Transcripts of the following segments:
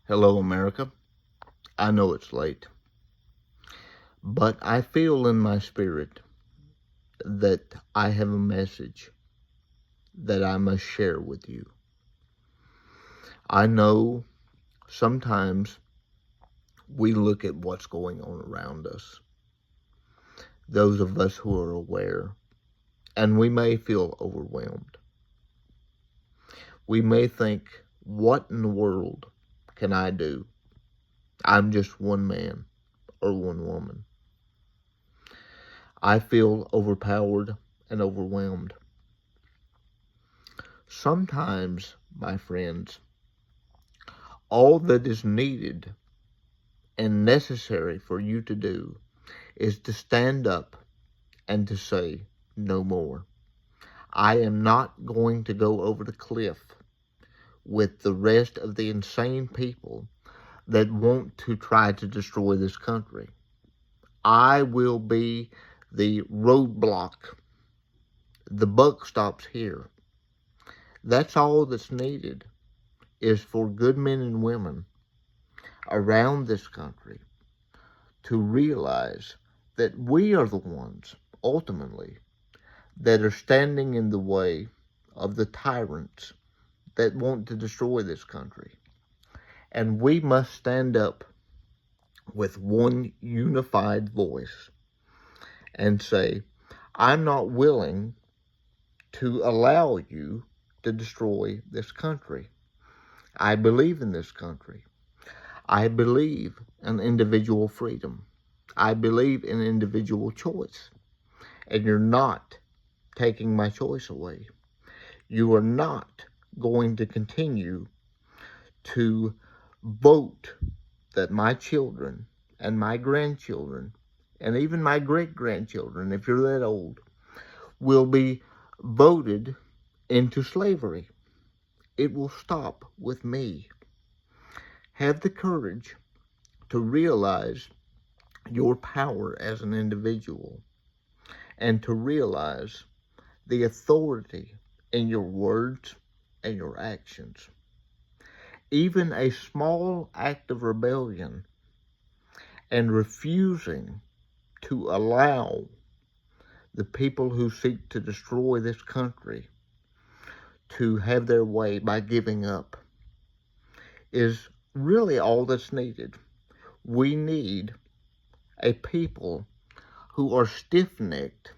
Hello, America. I know it's late, but I feel in my spirit that I have a message that I must share with you. I know sometimes we look at what's going on around us, those of us who are aware, and we may feel overwhelmed. We may think, what in the world can I do? I'm just one man or one woman. I feel overpowered and overwhelmed. Sometimes, my friends, all that is needed and necessary for you to do is to stand up and to say, no more. I am not going to go over the cliff with the rest of the insane people that want to try to destroy this country. I will be the roadblock. The buck stops here. That's all that's needed, is for good men and women around this country to realize that we are the ones, ultimately, that are standing in the way of the tyrants that want to destroy this country. And we must stand up with one unified voice and say, I'm not willing to allow you to destroy this country. I believe in this country. I believe in individual freedom. I believe in individual choice. And you're not taking my choice away. You are not going to continue to vote that my children and my grandchildren and even my great-grandchildren, if you're that old, will be voted into slavery. It will stop with me. Have the courage to realize your power as an individual and to realize the authority in your words and your actions. Even a small act of rebellion and refusing to allow the people who seek to destroy this country to have their way by giving up is really all that's needed. We need a people who are stiff-necked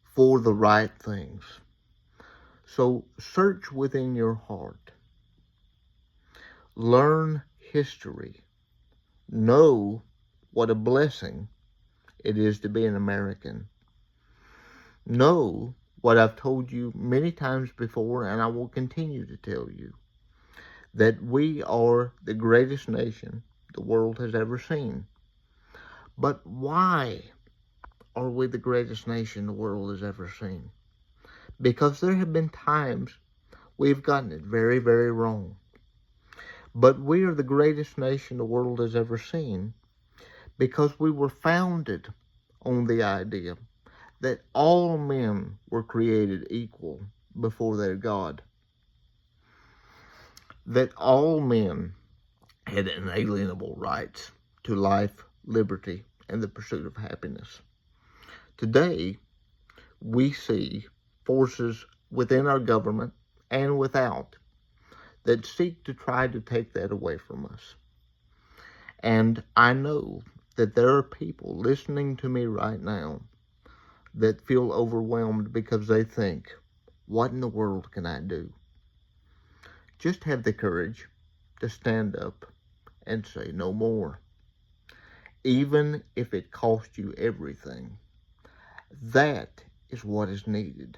for the right things. So search within your heart. Learn history. Know what a blessing it is to be an American. Know what I've told you many times before, and I will continue to tell you, that we are the greatest nation the world has ever seen. But why are we the greatest nation the world has ever seen? Because there have been times we've gotten it very, very wrong. But we are the greatest nation the world has ever seen because we were founded on the idea that all men were created equal before their God. That all men had inalienable rights to life, liberty, and the pursuit of happiness. Today, we see forces within our government and without that seek to try to take that away from us. And I know that there are people listening to me right now that feel overwhelmed because they think, what in the world can I do? Just have the courage to stand up and say no more. Even if it costs you everything. That is what is needed.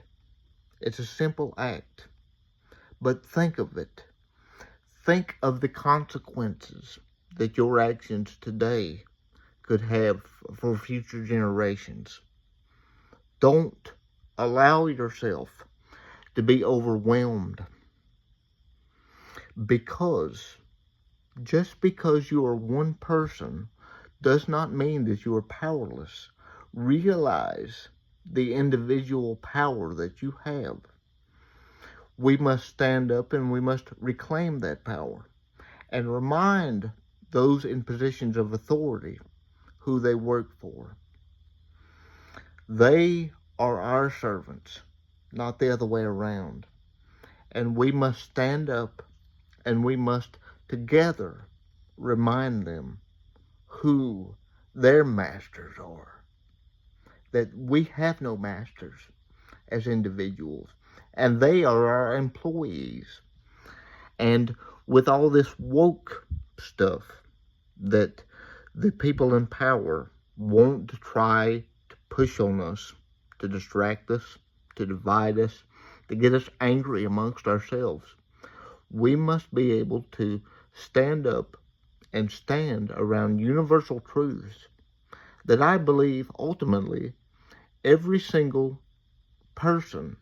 It's a simple act. But think of it. Think of the consequences that your actions today could have for future generations. Don't allow yourself to be overwhelmed because just because you are one person does not mean that you are powerless. Realize the individual power that you have. We must stand up and we must reclaim that power. and remind those in positions of authority who they work for. They are our servants, not the other way around. And we must stand up and we must together remind them who their masters are. That we have no masters as individuals, and they are our employees. And with all this woke stuff that the people in power want to try to push on us, to distract us, to divide us, to get us angry amongst ourselves, we must be able to stand up and stand around universal truths that I believe ultimately every single person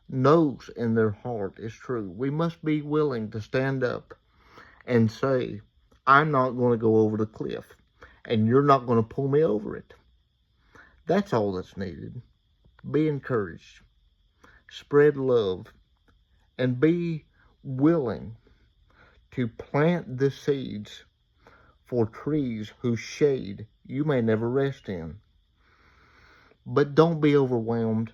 knows in their heart is true. We must be willing to stand up and say, I'm not going to go over the cliff, and you're not going to pull me over it. That's all that's needed. Be encouraged, spread love, and be willing to plant the seeds for trees whose shade you may never rest in. But don't be overwhelmed,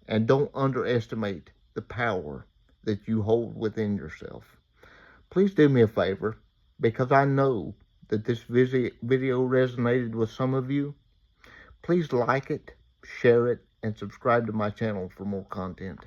and don't underestimate the power that you hold within yourself. Please do me a favor, because I know that this video resonated with some of you. Please like it, share it, and subscribe to my channel for more content.